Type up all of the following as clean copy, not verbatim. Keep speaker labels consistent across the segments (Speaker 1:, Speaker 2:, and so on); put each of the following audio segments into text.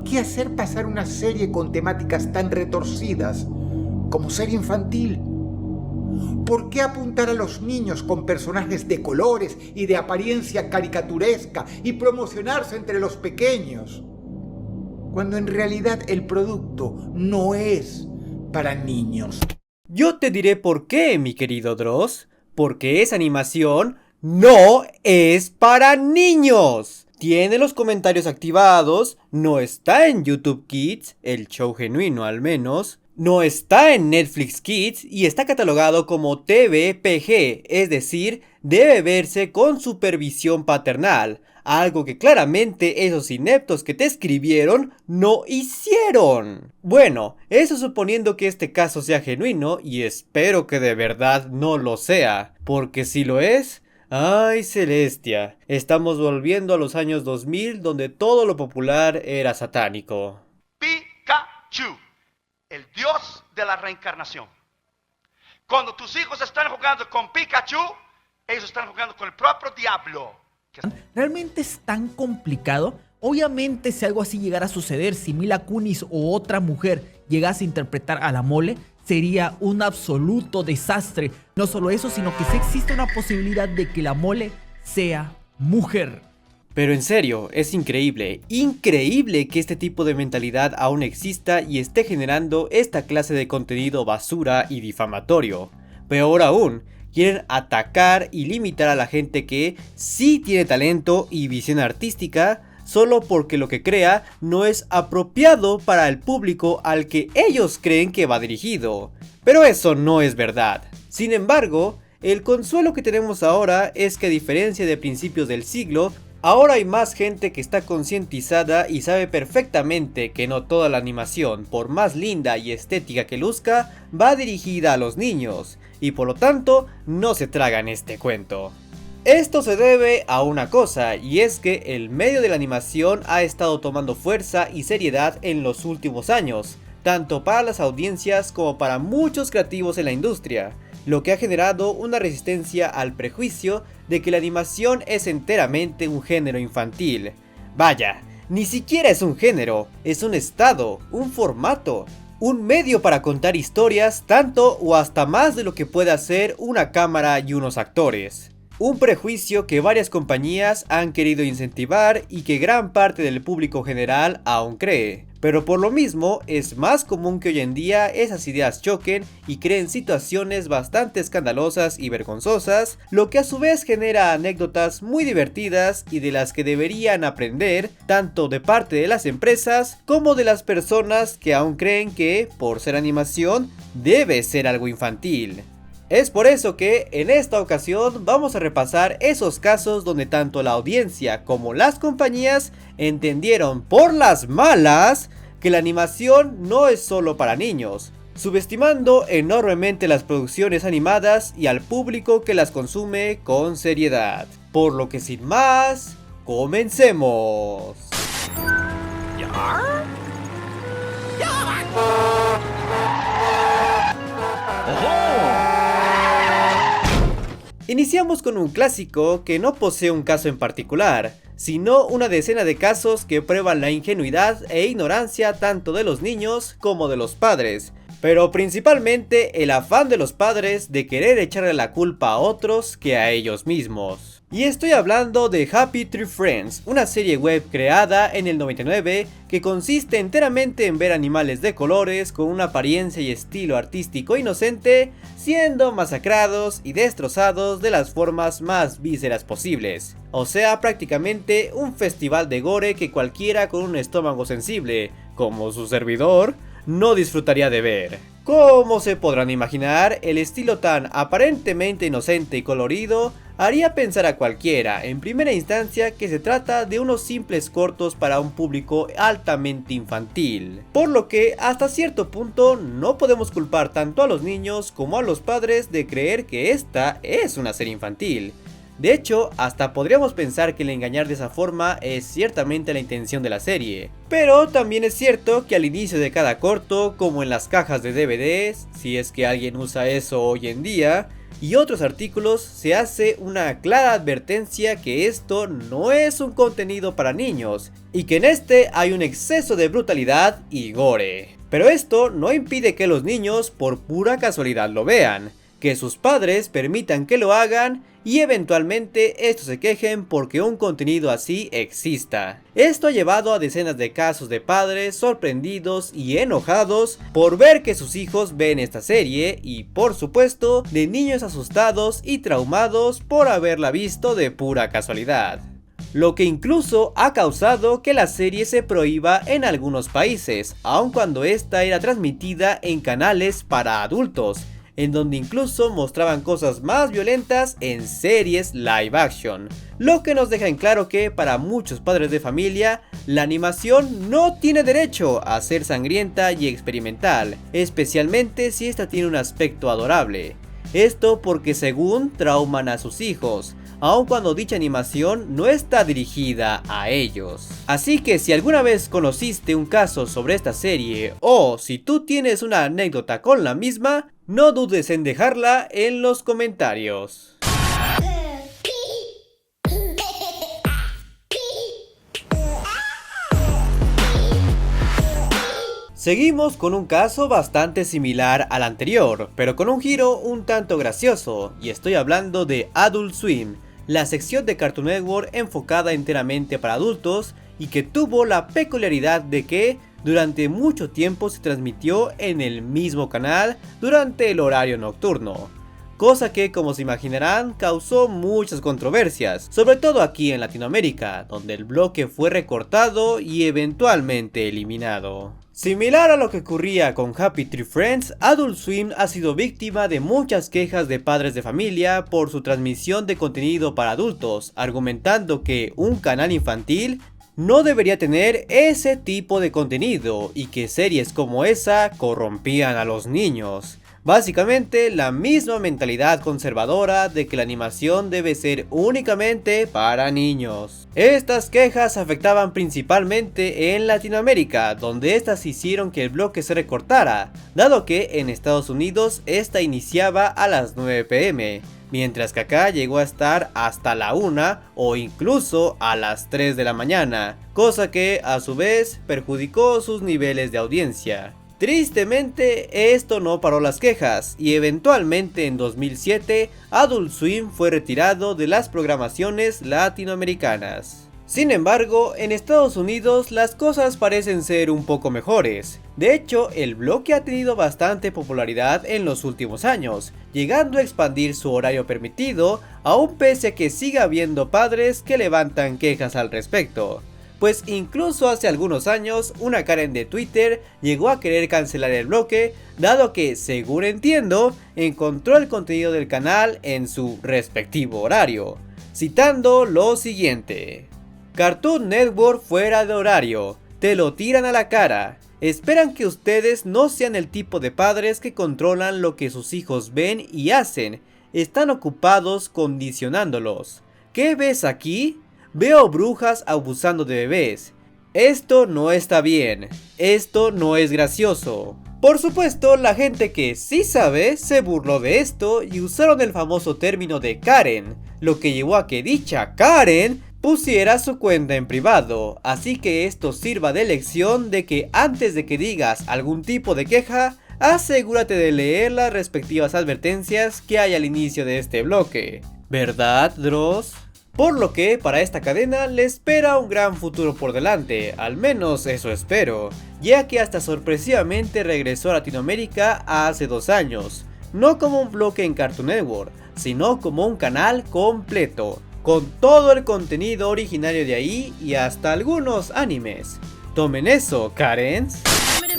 Speaker 1: ¿Por qué hacer pasar una serie con temáticas tan retorcidas como serie infantil? ¿Por qué apuntar a los niños con personajes de colores y de apariencia caricaturesca y promocionarse entre los pequeños, cuando en realidad el producto no es para niños?
Speaker 2: Yo te diré por qué, mi querido Dross. Porque esa animación no es para niños. Tiene los comentarios activados, no está en YouTube Kids, el show genuino al menos. No está en Netflix Kids y está catalogado como TVPG, es decir, debe verse con supervisión paternal. Algo que claramente esos ineptos que te escribieron no hicieron. Bueno, eso suponiendo que este caso sea genuino, y espero que de verdad no lo sea, porque si lo es, ¡ay, Celestia! Estamos volviendo a los años 2000 donde todo lo popular era satánico.
Speaker 3: Pikachu, el dios de la reencarnación. Cuando tus hijos están jugando con Pikachu, ellos están jugando con el propio diablo.
Speaker 4: ¿Realmente es tan complicado? Obviamente, si algo así llegara a suceder, si Mila Kunis o otra mujer llegase a interpretar a la Mole, sería un absoluto desastre. No solo eso, sino que sí existe una posibilidad de que la Mole sea mujer.
Speaker 2: Pero en serio, es increíble que este tipo de mentalidad aún exista y esté generando esta clase de contenido basura y difamatorio. Peor aún, quieren atacar y limitar a la gente que sí tiene talento y visión artística solo porque lo que crea no es apropiado para el público al que ellos creen que va dirigido. Pero eso no es verdad. Sin embargo, el consuelo que tenemos ahora es que a diferencia de principios del siglo, ahora hay más gente que está concientizada y sabe perfectamente que no toda la animación, por más linda y estética que luzca, va dirigida a los niños, y por lo tanto no se tragan este cuento. Esto se debe a una cosa, y es que el medio de la animación ha estado tomando fuerza y seriedad en los últimos años, tanto para las audiencias como para muchos creativos en la industria, lo que ha generado una resistencia al prejuicio de que la animación es enteramente un género infantil. Vaya, ni siquiera es un género, es un estado, un formato, un medio para contar historias tanto o hasta más de lo que puede hacer una cámara y unos actores. Un prejuicio que varias compañías han querido incentivar y que gran parte del público general aún cree. Pero por lo mismo es más común que hoy en día esas ideas choquen y creen situaciones bastante escandalosas y vergonzosas, lo que a su vez genera anécdotas muy divertidas y de las que deberían aprender tanto de parte de las empresas como de las personas que aún creen que, por ser animación, debe ser algo infantil. Es por eso que en esta ocasión vamos a repasar esos casos donde tanto la audiencia como las compañías entendieron por las malas que la animación no es solo para niños, subestimando enormemente las producciones animadas y al público que las consume con seriedad. Por lo que sin más, comencemos. Iniciamos con un clásico que no posee un caso en particular, sino una decena de casos que prueban la ingenuidad e ignorancia tanto de los niños como de los padres, pero principalmente el afán de los padres de querer echarle la culpa a otros que a ellos mismos. Y estoy hablando de Happy Tree Friends, una serie web creada en el 99 que consiste enteramente en ver animales de colores con una apariencia y estilo artístico inocente siendo masacrados y destrozados de las formas más vísceras posibles. O sea, prácticamente un festival de gore que cualquiera con un estómago sensible, como su servidor, no disfrutaría de ver. Como se podrán imaginar, el estilo tan aparentemente inocente y colorido haría pensar a cualquiera, en primera instancia, que se trata de unos simples cortos para un público altamente infantil. Por lo que, hasta cierto punto, no podemos culpar tanto a los niños como a los padres de creer que esta es una serie infantil. De hecho, hasta podríamos pensar que el engañar de esa forma es ciertamente la intención de la serie. Pero también es cierto que al inicio de cada corto, como en las cajas de DVDs, si es que alguien usa eso hoy en día, y otros artículos se hace una clara advertencia que esto no es un contenido para niños y que en este hay un exceso de brutalidad y gore. Pero esto no impide que los niños por pura casualidad lo vean, que sus padres permitan que lo hagan y eventualmente estos se quejen porque un contenido así exista. Esto ha llevado a decenas de casos de padres sorprendidos y enojados por ver que sus hijos ven esta serie y por supuesto de niños asustados y traumados por haberla visto de pura casualidad. Lo que incluso ha causado que la serie se prohíba en algunos países, aun cuando esta era transmitida en canales para adultos, en donde incluso mostraban cosas más violentas en series live action, lo que nos deja en claro que para muchos padres de familia, la animación no tiene derecho a ser sangrienta y experimental, especialmente si esta tiene un aspecto adorable. Esto porque según trauman a sus hijos, aun cuando dicha animación no está dirigida a ellos. Así que si alguna vez conociste un caso sobre esta serie o si tú tienes una anécdota con la misma, no dudes en dejarla en los comentarios. Seguimos con un caso bastante similar al anterior, pero con un giro un tanto gracioso, y estoy hablando de Adult Swim, la sección de Cartoon Network enfocada enteramente para adultos y que tuvo la peculiaridad de que durante mucho tiempo se transmitió en el mismo canal durante el horario nocturno, cosa que como se imaginarán causó muchas controversias, sobre todo aquí en Latinoamérica, donde el bloque fue recortado y eventualmente eliminado. Similar a lo que ocurría con Happy Tree Friends, Adult Swim ha sido víctima de muchas quejas de padres de familia por su transmisión de contenido para adultos, argumentando que un canal infantil no debería tener ese tipo de contenido y que series como esa corrompían a los niños. Básicamente la misma mentalidad conservadora de que la animación debe ser únicamente para niños. Estas quejas afectaban principalmente en Latinoamérica, donde estas hicieron que el bloque se recortara, dado que en Estados Unidos esta iniciaba a las 9 p.m, mientras que acá llegó a estar hasta la 1 o incluso a las 3 de la mañana, cosa que a su vez perjudicó sus niveles de audiencia. Tristemente, esto no paró las quejas y eventualmente en 2007 Adult Swim fue retirado de las programaciones latinoamericanas. Sin embargo, en Estados Unidos las cosas parecen ser un poco mejores. De hecho, el bloque ha tenido bastante popularidad en los últimos años, llegando a expandir su horario permitido, aún pese a que siga habiendo padres que levantan quejas al respecto. Pues incluso hace algunos años, una Karen de Twitter llegó a querer cancelar el bloque, dado que, según entiendo, encontró el contenido del canal en su respectivo horario, citando lo siguiente: Cartoon Network fuera de horario, te lo tiran a la cara, esperan que ustedes no sean el tipo de padres que controlan lo que sus hijos ven y hacen, están ocupados condicionándolos. ¿Qué ves aquí? Veo brujas abusando de bebés. Esto no está bien. Esto no es gracioso. Por supuesto, la gente que sí sabe se burló de esto y usaron el famoso término de Karen, lo que llevó a que dicha Karen pusiera su cuenta en privado. Así que esto sirva de lección de que antes de que digas algún tipo de queja, asegúrate de leer las respectivas advertencias que hay al inicio de este bloque. ¿Verdad, Dross? Por lo que para esta cadena le espera un gran futuro por delante, al menos eso espero, ya que hasta sorpresivamente regresó a Latinoamérica hace 2 años, no como un bloque en Cartoon Network, sino como un canal completo, con todo el contenido originario de ahí y hasta algunos animes. Tomen eso, Karens.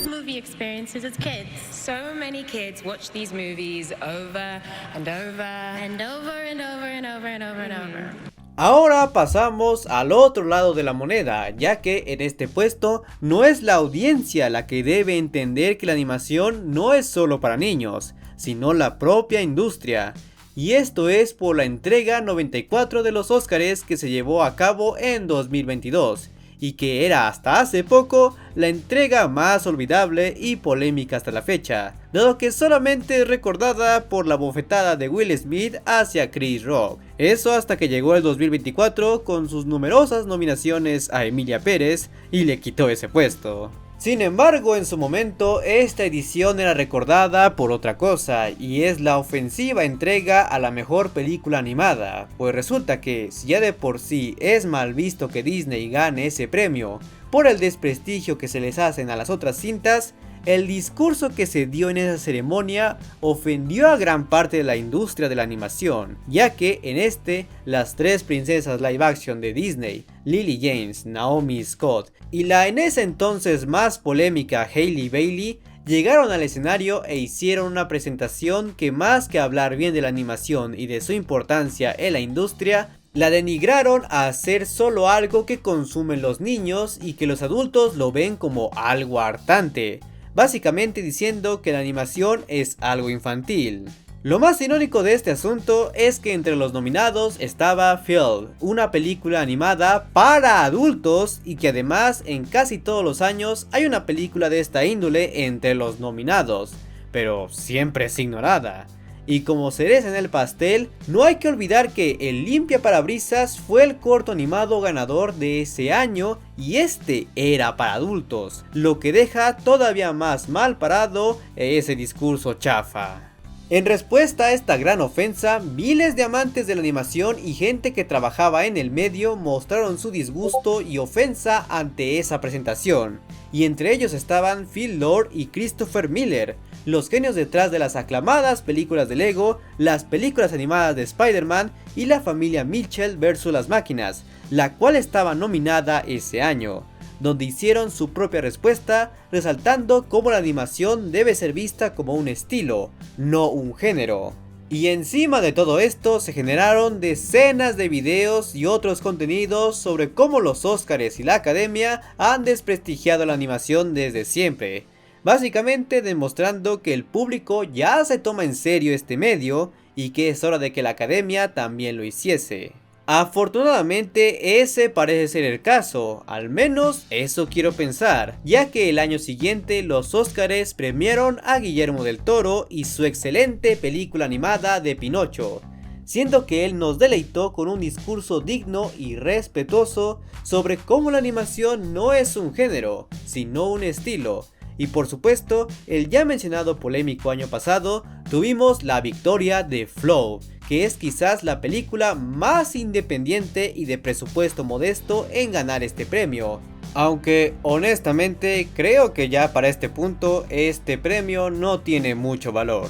Speaker 5: Movie experiences as kids.
Speaker 6: So many kids watch these movies over and over
Speaker 5: And over and over and over and over and over.
Speaker 2: Ahora pasamos al otro lado de la moneda, ya que en este puesto no es la audiencia la que debe entender que la animación no es solo para niños, sino la propia industria. Y esto es por la entrega 94 de los Óscares que se llevó a cabo en 2022, y que era hasta hace poco la entrega más olvidable y polémica hasta la fecha, dado que solamente es recordada por la bofetada de Will Smith hacia Chris Rock. Eso hasta que llegó el 2024 con sus numerosas nominaciones a Emilia Pérez y le quitó ese puesto. Sin embargo, en su momento, esta edición era recordada por otra cosa, y es la ofensiva entrega a la mejor película animada, pues resulta que, si ya de por sí es mal visto que Disney gane ese premio, por el desprestigio que se les hacen a las otras cintas, el discurso que se dio en esa ceremonia ofendió a gran parte de la industria de la animación, ya que en este, las tres princesas live action de Disney, Lily James, Naomi Scott y la en ese entonces más polémica Hailey Bailey, llegaron al escenario e hicieron una presentación que, más que hablar bien de la animación y de su importancia en la industria, la denigraron a hacer solo algo que consumen los niños y que los adultos lo ven como algo hartante, básicamente diciendo que la animación es algo infantil. Lo más irónico de este asunto es que entre los nominados estaba Phil, una película animada para adultos, y que además en casi todos los años hay una película de esta índole entre los nominados, pero siempre es ignorada. Y como cereza en el pastel, no hay que olvidar que El Limpia Parabrisas fue el corto animado ganador de ese año, y este era para adultos, lo que deja todavía más mal parado ese discurso chafa. En respuesta a esta gran ofensa, miles de amantes de la animación y gente que trabajaba en el medio mostraron su disgusto y ofensa ante esa presentación, y entre ellos estaban Phil Lord y Christopher Miller, los genios detrás de las aclamadas películas de Lego, las películas animadas de Spider-Man y la familia Mitchell vs. las máquinas, la cual estaba nominada ese año, donde hicieron su propia respuesta, resaltando cómo la animación debe ser vista como un estilo, no un género. Y encima de todo esto se generaron decenas de videos y otros contenidos sobre cómo los Óscares y la Academia han desprestigiado la animación desde siempre, básicamente demostrando que el público ya se toma en serio este medio y que es hora de que la Academia también lo hiciese. Afortunadamente ese parece ser el caso, al menos eso quiero pensar, ya que el año siguiente los Óscares premiaron a Guillermo del Toro y su excelente película animada de Pinocho, siendo que él nos deleitó con un discurso digno y respetuoso sobre cómo la animación no es un género, sino un estilo. Y por supuesto, el ya mencionado polémico año pasado, tuvimos la victoria de Flow, que es quizás la película más independiente y de presupuesto modesto en ganar este premio. Aunque honestamente creo que ya para este punto este premio no tiene mucho valor.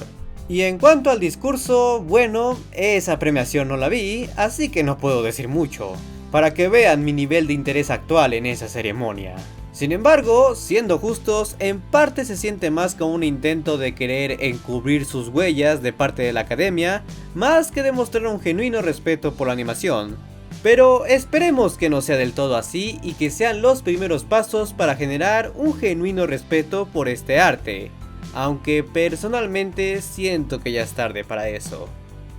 Speaker 2: Y en cuanto al discurso, bueno, esa premiación no la vi, así que no puedo decir mucho, para que vean mi nivel de interés actual en esa ceremonia. Sin embargo, siendo justos, en parte se siente más como un intento de querer encubrir sus huellas de parte de la Academia, más que demostrar un genuino respeto por la animación. Pero esperemos que no sea del todo así y que sean los primeros pasos para generar un genuino respeto por este arte, aunque personalmente siento que ya es tarde para eso.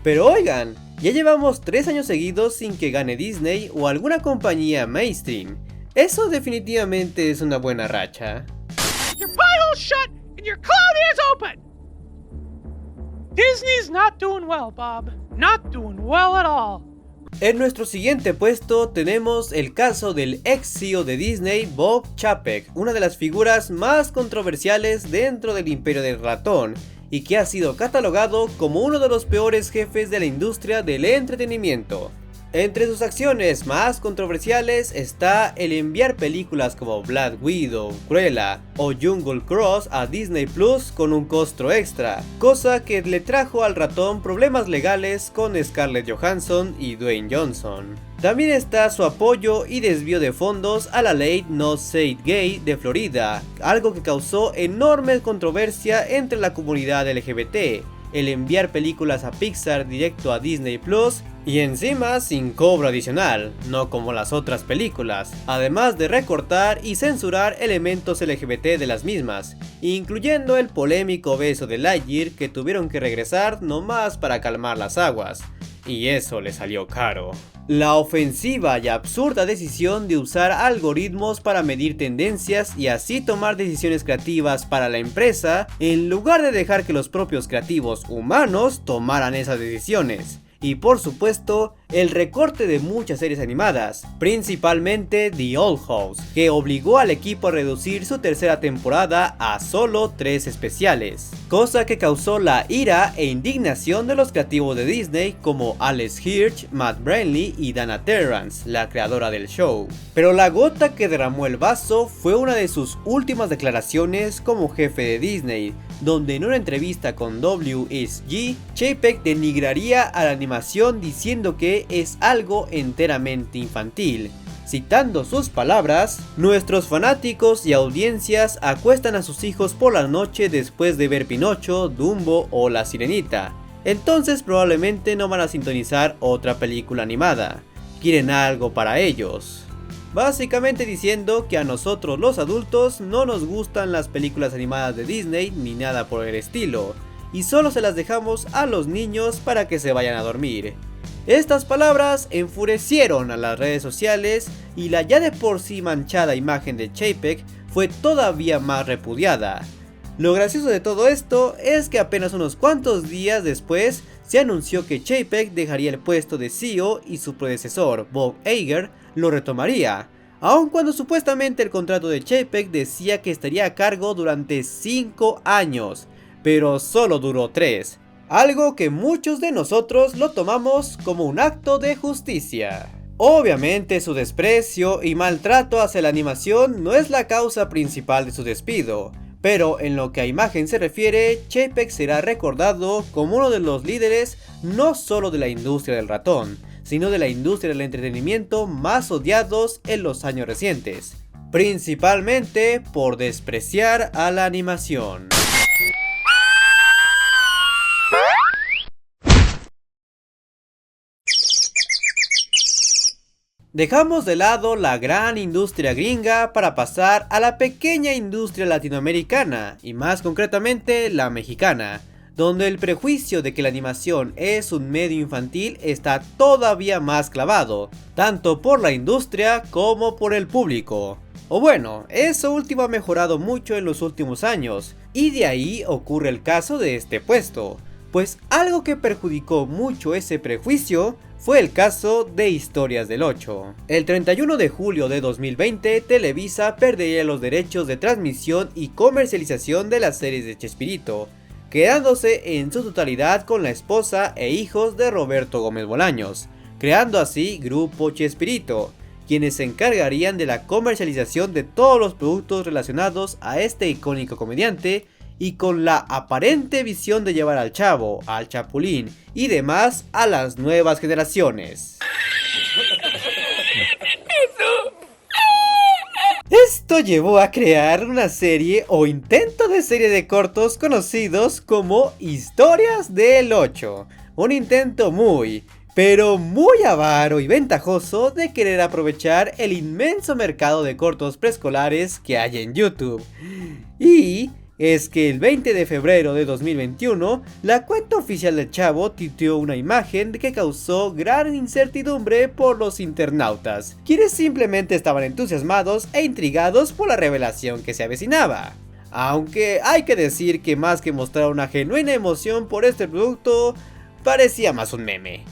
Speaker 2: Pero oigan, ya llevamos 3 años seguidos sin que gane Disney o alguna compañía mainstream. Eso definitivamente es una buena racha.
Speaker 7: Your butthole shut and your cloud ears open! Disney's not doing well, Bob. Not doing well at all.
Speaker 2: En nuestro siguiente puesto tenemos el caso del ex CEO de Disney, Bob Chapek, una de las figuras más controversiales dentro del imperio del ratón, y que ha sido catalogado como uno de los peores jefes de la industria del entretenimiento. Entre sus acciones más controversiales está el enviar películas como Black Widow, Cruella o Jungle Cruise a Disney Plus con un costo extra, cosa que le trajo al ratón problemas legales con Scarlett Johansson y Dwayne Johnson. También está su apoyo y desvío de fondos a la ley No Say Gay de Florida, algo que causó enorme controversia entre la comunidad LGBT, el enviar películas a Pixar directo a Disney Plus y encima sin cobro adicional, no como las otras películas, además de recortar y censurar elementos LGBT de las mismas, incluyendo el polémico beso de Lightyear que tuvieron que regresar nomás para calmar las aguas. y eso le salió caro. La ofensiva y absurda decisión de usar algoritmos para medir tendencias y así tomar decisiones creativas para la empresa, en lugar de dejar que los propios creativos humanos tomaran esas decisiones. Y por supuesto, el recorte de muchas series animadas, principalmente The Old House, que obligó al equipo a reducir su tercera temporada a solo 3 especiales, cosa que causó la ira e indignación de los creativos de Disney como Alex Hirsch, Matt Brainley y Dana Terrance, la creadora del show. Pero la gota que derramó el vaso fue una de sus últimas declaraciones como jefe de Disney, donde en una entrevista con WSG, Chapek denigraría a la animación diciendo que es algo enteramente infantil. Citando sus palabras, nuestros fanáticos y audiencias acuestan a sus hijos por la noche después de ver Pinocho, Dumbo o La Sirenita. Entonces probablemente no van a sintonizar otra película animada. Quieren algo para ellos. Básicamente diciendo que a nosotros los adultos no nos gustan las películas animadas de Disney ni nada por el estilo, y solo se las dejamos a los niños para que se vayan a dormir. Estas palabras enfurecieron a las redes sociales y la ya de por sí manchada imagen de Chapek fue todavía más repudiada. Lo gracioso de todo esto es que apenas unos cuantos días después se anunció que Chapek dejaría el puesto de CEO y su predecesor, Bob Iger, lo retomaría, aun cuando supuestamente el contrato de Chapek decía que estaría a cargo durante 5 años, pero solo duró 3, algo que muchos de nosotros lo tomamos como un acto de justicia. Obviamente su desprecio y maltrato hacia la animación no es la causa principal de su despido, pero en lo que a imagen se refiere, Chapek será recordado como uno de los líderes no solo de la industria del ratón, sino de la industria del entretenimiento más odiados en los años recientes, principalmente por despreciar a la animación. Dejamos de lado la gran industria gringa para pasar a la pequeña industria latinoamericana, y más concretamente la mexicana, donde el prejuicio de que la animación es un medio infantil está todavía más clavado, tanto por la industria como por el público. O bueno, eso último ha mejorado mucho en los últimos años, y de ahí ocurre el caso de este puesto, pues algo que perjudicó mucho ese prejuicio fue el caso de Historias del 8. El 31 de julio de 2020, Televisa perdería los derechos de transmisión y comercialización de las series de Chespirito, quedándose en su totalidad con la esposa e hijos de Roberto Gómez Bolaños, creando así Grupo Chespirito, quienes se encargarían de la comercialización de todos los productos relacionados a este icónico comediante, y con la aparente visión de llevar al Chavo, al Chapulín y demás a las nuevas generaciones. Esto llevó a crear una serie o intento de serie de cortos conocidos como Historias del 8, un intento pero muy avaro y ventajoso de querer aprovechar el inmenso mercado de cortos preescolares que hay en YouTube. Y es que el 20 de febrero de 2021, la cuenta oficial del Chavo tuiteó una imagen que causó gran incertidumbre por los internautas, quienes simplemente estaban entusiasmados e intrigados por la revelación que se avecinaba. Aunque hay que decir que más que mostrar una genuina emoción por este producto, parecía más un meme.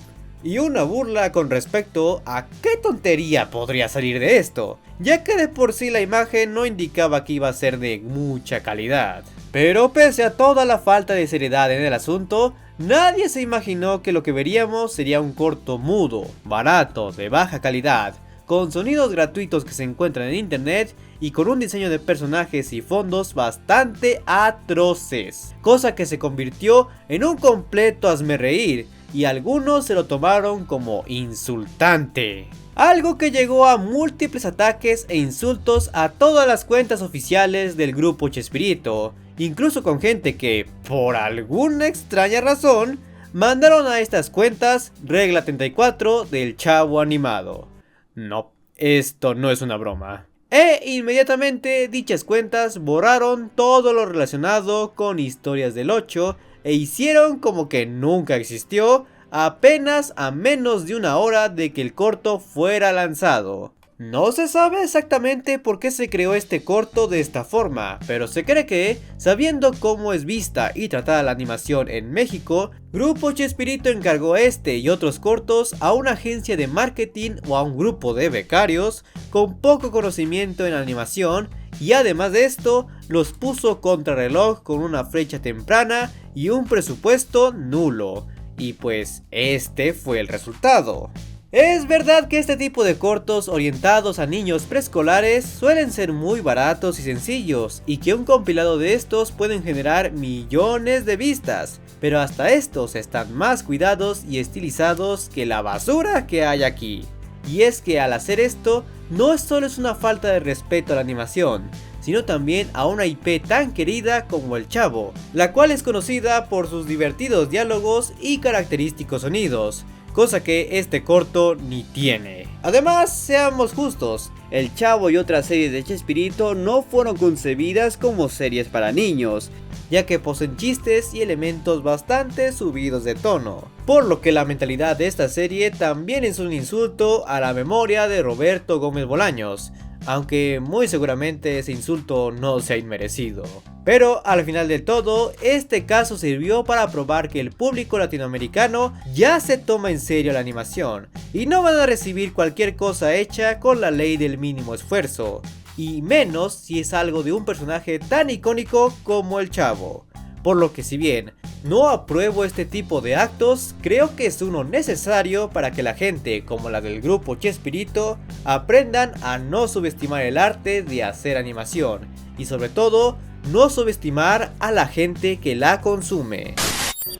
Speaker 2: Y una burla con respecto a qué tontería podría salir de esto, ya que de por sí la imagen no indicaba que iba a ser de mucha calidad. Pero pese a toda la falta de seriedad en el asunto, nadie se imaginó que lo que veríamos sería un corto mudo, barato, de baja calidad, con sonidos gratuitos que se encuentran en internet y con un diseño de personajes y fondos bastante atroces, cosa que se convirtió en un completo hazmerreír, y algunos se lo tomaron como insultante. Algo que llegó a múltiples ataques e insultos a todas las cuentas oficiales del Grupo Chespirito, incluso con gente que, por alguna extraña razón, mandaron a estas cuentas regla 34 del Chavo animado. No, esto no es una broma. E inmediatamente dichas cuentas borraron todo lo relacionado con Historias del 8 e hicieron como que nunca existió, apenas a menos de una hora de que el corto fuera lanzado. No se sabe exactamente por qué se creó este corto de esta forma, pero se cree que, sabiendo cómo es vista y tratada la animación en México, Grupo Chespirito encargó este y otros cortos a una agencia de marketing o a un grupo de becarios con poco conocimiento en animación, y además de esto, los puso contrarreloj con una fecha temprana y un presupuesto nulo. Y pues este fue el resultado. Es verdad que este tipo de cortos orientados a niños preescolares suelen ser muy baratos y sencillos, y que un compilado de estos pueden generar millones de vistas, pero hasta estos están más cuidados y estilizados que la basura que hay aquí. Y es que al hacer esto, no solo es una falta de respeto a la animación, sino también a una IP tan querida como El Chavo, la cual es conocida por sus divertidos diálogos y característicos sonidos, cosa que este corto ni tiene. Además, seamos justos, El Chavo y otras series de Chespirito no fueron concebidas como series para niños, ya que poseen chistes y elementos bastante subidos de tono, por lo que la mentalidad de esta serie también es un insulto a la memoria de Roberto Gómez Bolaños, aunque muy seguramente ese insulto no sea inmerecido. Pero al final de todo, este caso sirvió para probar que el público latinoamericano ya se toma en serio la animación, y no van a recibir cualquier cosa hecha con la ley del mínimo esfuerzo, y menos si es algo de un personaje tan icónico como El Chavo. Por lo que si bien no apruebo este tipo de actos, creo que es uno necesario para que la gente como la del grupo Chespirito aprendan a no subestimar el arte de hacer animación, y sobre todo no subestimar a la gente que la consume.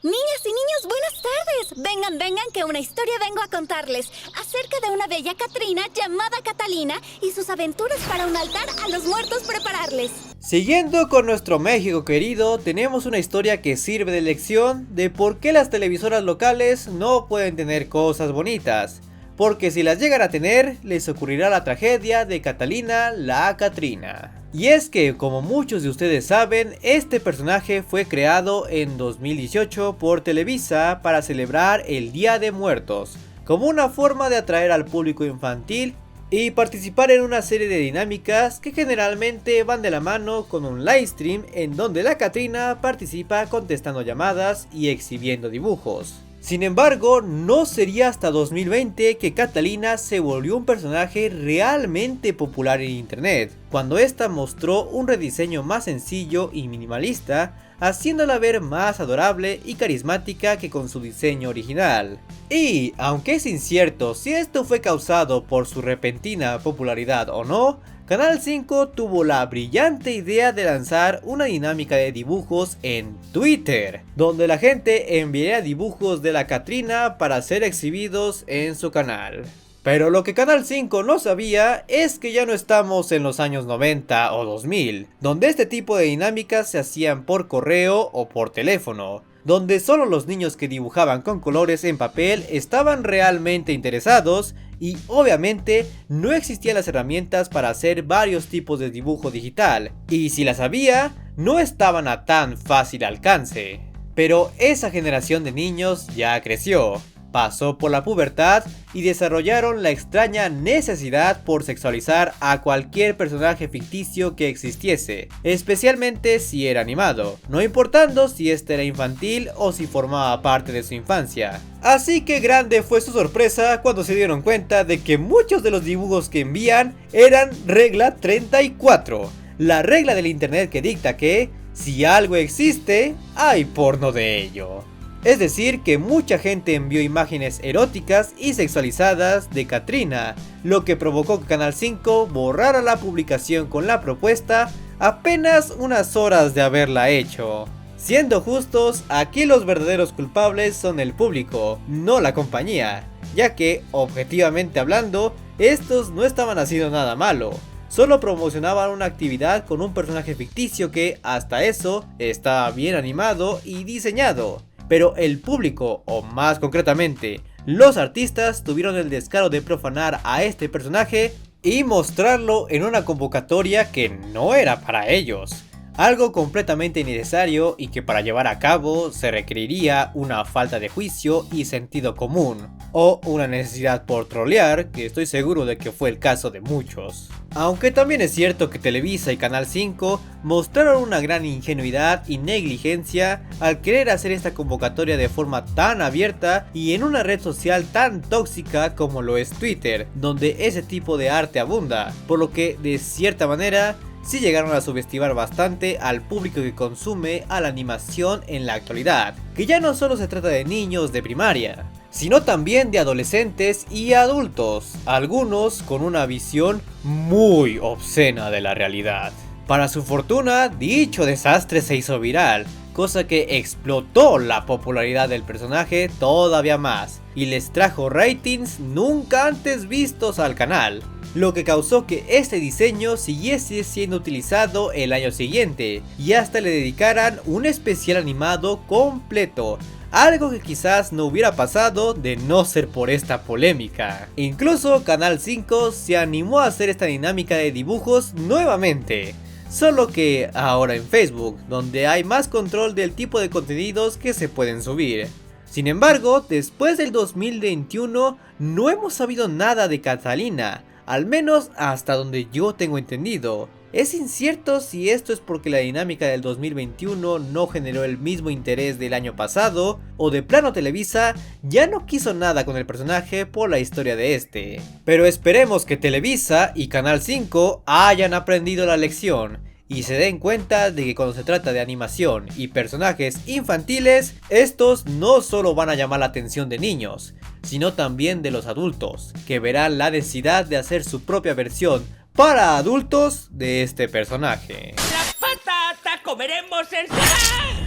Speaker 8: Niñas y niños, buenas tardes. Vengan, vengan, que una historia vengo a contarles acerca de una bella Catrina llamada Catalina y sus aventuras para un altar a los muertos prepararles.
Speaker 2: Siguiendo con nuestro México querido, tenemos una historia que sirve de lección de por qué las televisoras locales no pueden tener cosas bonitas, porque si las llegan a tener, les ocurrirá la tragedia de Catalina la Catrina. Y es que, como muchos de ustedes saben, este personaje fue creado en 2018 por Televisa para celebrar el Día de Muertos, como una forma de atraer al público infantil y participar en una serie de dinámicas que generalmente van de la mano con un livestream en donde la Catrina participa contestando llamadas y exhibiendo dibujos. Sin embargo, no sería hasta 2020 que Catalina se volvió un personaje realmente popular en internet, cuando esta mostró un rediseño más sencillo y minimalista, haciéndola ver más adorable y carismática que con su diseño original. Y, aunque es incierto si esto fue causado por su repentina popularidad o no, Canal 5 tuvo la brillante idea de lanzar una dinámica de dibujos en Twitter, donde la gente enviaría dibujos de la Catrina para ser exhibidos en su canal. Pero lo que Canal 5 no sabía es que ya no estamos en los años 90 o 2000, donde este tipo de dinámicas se hacían por correo o por teléfono, donde solo los niños que dibujaban con colores en papel estaban realmente interesados, y obviamente no existían las herramientas para hacer varios tipos de dibujo digital, y si las había, no estaban a tan fácil alcance. Pero esa generación de niños ya creció, pasó por la pubertad y desarrollaron la extraña necesidad por sexualizar a cualquier personaje ficticio que existiese, especialmente si era animado, no importando si este era infantil o si formaba parte de su infancia. Así que grande fue su sorpresa cuando se dieron cuenta de que muchos de los dibujos que envían eran regla 34, la regla del internet que dicta que si algo existe, hay porno de ello. Es decir, que mucha gente envió imágenes eróticas y sexualizadas de Catrina, lo que provocó que Canal 5 borrara la publicación con la propuesta apenas unas horas de haberla hecho. Siendo justos, aquí los verdaderos culpables son el público, no la compañía, ya que, objetivamente hablando, estos no estaban haciendo nada malo. Solo promocionaban una actividad con un personaje ficticio que, hasta eso, estaba bien animado y diseñado. Pero el público, o más concretamente, los artistas tuvieron el descaro de profanar a este personaje y mostrarlo en una convocatoria que no era para ellos. algo completamente innecesario y que para llevar a cabo se requeriría una falta de juicio y sentido común, o una necesidad por trolear, que estoy seguro de que fue el caso de muchos. Aunque también es cierto que Televisa y Canal 5 mostraron una gran ingenuidad y negligencia al querer hacer esta convocatoria de forma tan abierta y en una red social tan tóxica como lo es Twitter, donde ese tipo de arte abunda, por lo que de cierta manera sí llegaron a subestimar bastante al público que consume a la animación en la actualidad, que ya no solo se trata de niños de primaria, sino también de adolescentes y adultos, algunos con una visión muy obscena de la realidad. Para su fortuna, dicho desastre se hizo viral, cosa que explotó la popularidad del personaje todavía más, y les trajo ratings nunca antes vistos al canal, lo que causó que este diseño siguiese siendo utilizado el año siguiente, y hasta le dedicaran un especial animado completo, algo que quizás no hubiera pasado de no ser por esta polémica. Incluso Canal 5 se animó a hacer esta dinámica de dibujos nuevamente, solo que ahora en Facebook, donde hay más control del tipo de contenidos que se pueden subir. Sin embargo, después del 2021 no hemos sabido nada de Catalina, al menos hasta donde yo tengo entendido. Es incierto si esto es porque la dinámica del 2021 no generó el mismo interés del año pasado, o de plano Televisa ya no quiso nada con el personaje por la historia de este. Pero esperemos que Televisa y Canal 5 hayan aprendido la lección y se den cuenta de que cuando se trata de animación y personajes infantiles, estos no solo van a llamar la atención de niños, sino también de los adultos, que verán la necesidad de hacer su propia versión para adultos de este personaje.
Speaker 9: ¡La patata comeremos en...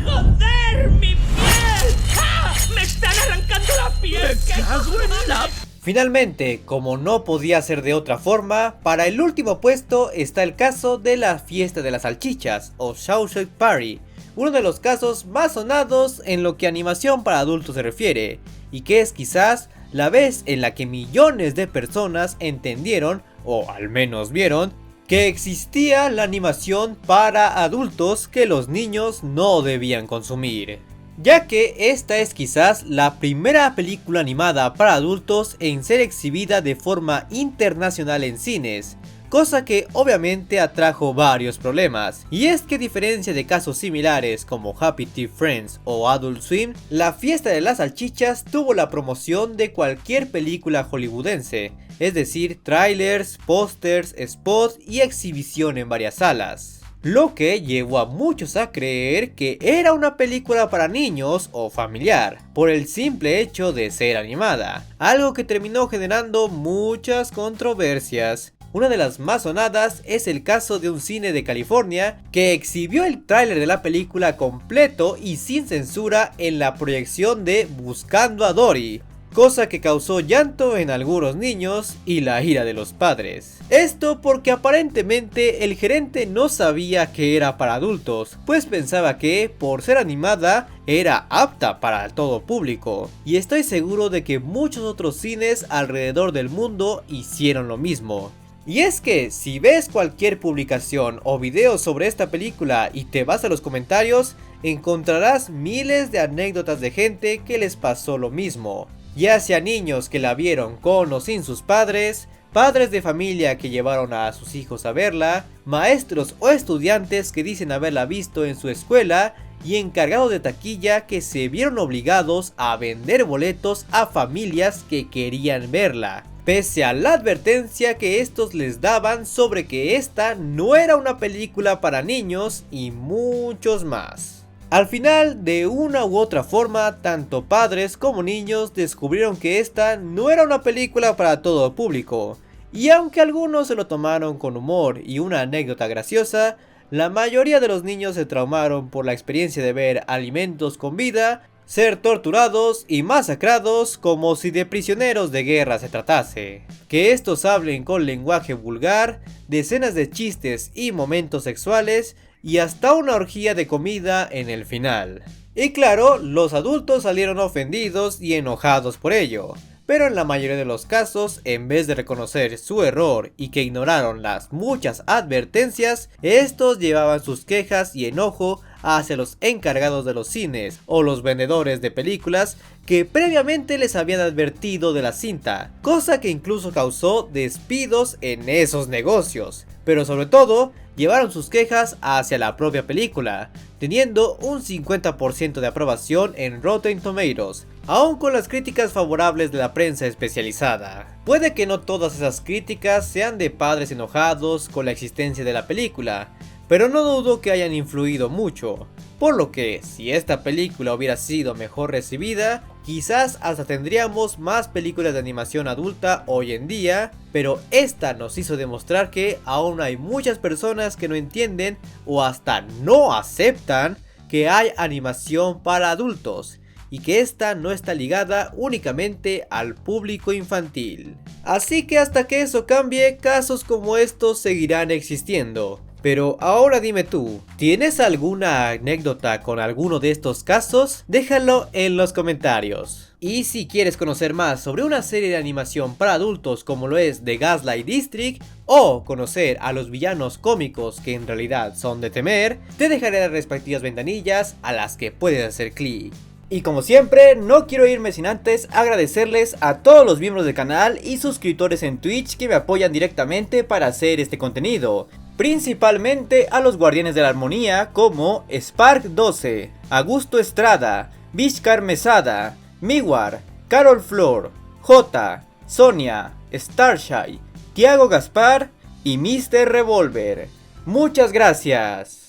Speaker 9: ¡Joder, mi piel! ¡Ah! ¡Me están arrancando la piel! ¡Me cago en la...
Speaker 2: Finalmente, como no podía ser de otra forma, para el último puesto está el caso de la fiesta de las salchichas, o Sausage Party, uno de los casos más sonados en lo que a animación para adultos se refiere, y que es quizás la vez en la que millones de personas entendieron, o al menos vieron, que existía la animación para adultos que los niños no debían consumir, ya que esta es quizás la primera película animada para adultos en ser exhibida de forma internacional en cines, cosa que obviamente atrajo varios problemas. Y es que a diferencia de casos similares como Happy Tree Friends o Adult Swim, la fiesta de las salchichas tuvo la promoción de cualquier película hollywoodense, es decir, trailers, pósters, spots y exhibición en varias salas, lo que llevó a muchos a creer que era una película para niños o familiar, por el simple hecho de ser animada, algo que terminó generando muchas controversias. Una de las más sonadas es el caso de un cine de California que exhibió el tráiler de la película completo y sin censura en la proyección de Buscando a Dory, cosa que causó llanto en algunos niños y la ira de los padres. Esto porque aparentemente el gerente no sabía que era para adultos, pues pensaba que, por ser animada, era apta para todo público. Y estoy seguro de que muchos otros cines alrededor del mundo hicieron lo mismo. Y es que si ves cualquier publicación o video sobre esta película y te vas a los comentarios, encontrarás miles de anécdotas de gente que les pasó lo mismo, ya sea niños que la vieron con o sin sus padres, padres de familia que llevaron a sus hijos a verla, maestros o estudiantes que dicen haberla visto en su escuela y encargados de taquilla que se vieron obligados a vender boletos a familias que querían verla, pese a la advertencia que estos les daban sobre que esta no era una película para niños y muchos más. Al final, de una u otra forma, tanto padres como niños descubrieron que esta no era una película para todo público, y aunque algunos se lo tomaron con humor y una anécdota graciosa, la mayoría de los niños se traumaron por la experiencia de ver alimentos con vida ser torturados y masacrados como si de prisioneros de guerra se tratase, que estos hablen con lenguaje vulgar, decenas de chistes y momentos sexuales, y hasta una orgía de comida en el final. Y claro, los adultos salieron ofendidos y enojados por ello, pero en la mayoría de los casos, en vez de reconocer su error y que ignoraron las muchas advertencias, estos llevaban sus quejas y enojo hacia los encargados de los cines o los vendedores de películas que previamente les habían advertido de la cinta, cosa que incluso causó despidos en esos negocios. Pero sobre todo, llevaron sus quejas hacia la propia película, teniendo un 50% de aprobación en Rotten Tomatoes, aun con las críticas favorables de la prensa especializada. Puede que no todas esas críticas sean de padres enojados con la existencia de la película, pero no dudo que hayan influido mucho, por lo que si esta película hubiera sido mejor recibida, quizás hasta tendríamos más películas de animación adulta hoy en día, pero esta nos hizo demostrar que aún hay muchas personas que no entienden o hasta no aceptan que hay animación para adultos y que esta no está ligada únicamente al público infantil. Así que hasta que eso cambie, casos como estos seguirán existiendo. Pero ahora dime tú, ¿tienes alguna anécdota con alguno de estos casos? Déjalo en los comentarios. Y si quieres conocer más sobre una serie de animación para adultos como lo es The Gaslight District, o conocer a los villanos cómicos que en realidad son de temer, te dejaré las respectivas ventanillas a las que puedes hacer clic. Y como siempre, no quiero irme sin antes agradecerles a todos los miembros del canal y suscriptores en Twitch que me apoyan directamente para hacer este contenido. Principalmente a los guardianes de la armonía como Spark12, Augusto Estrada, Vishkar Mesada, Miwar, Carol Flor, J, Sonia, Starshine, Tiago Gaspar y Mr. Revolver. Muchas gracias.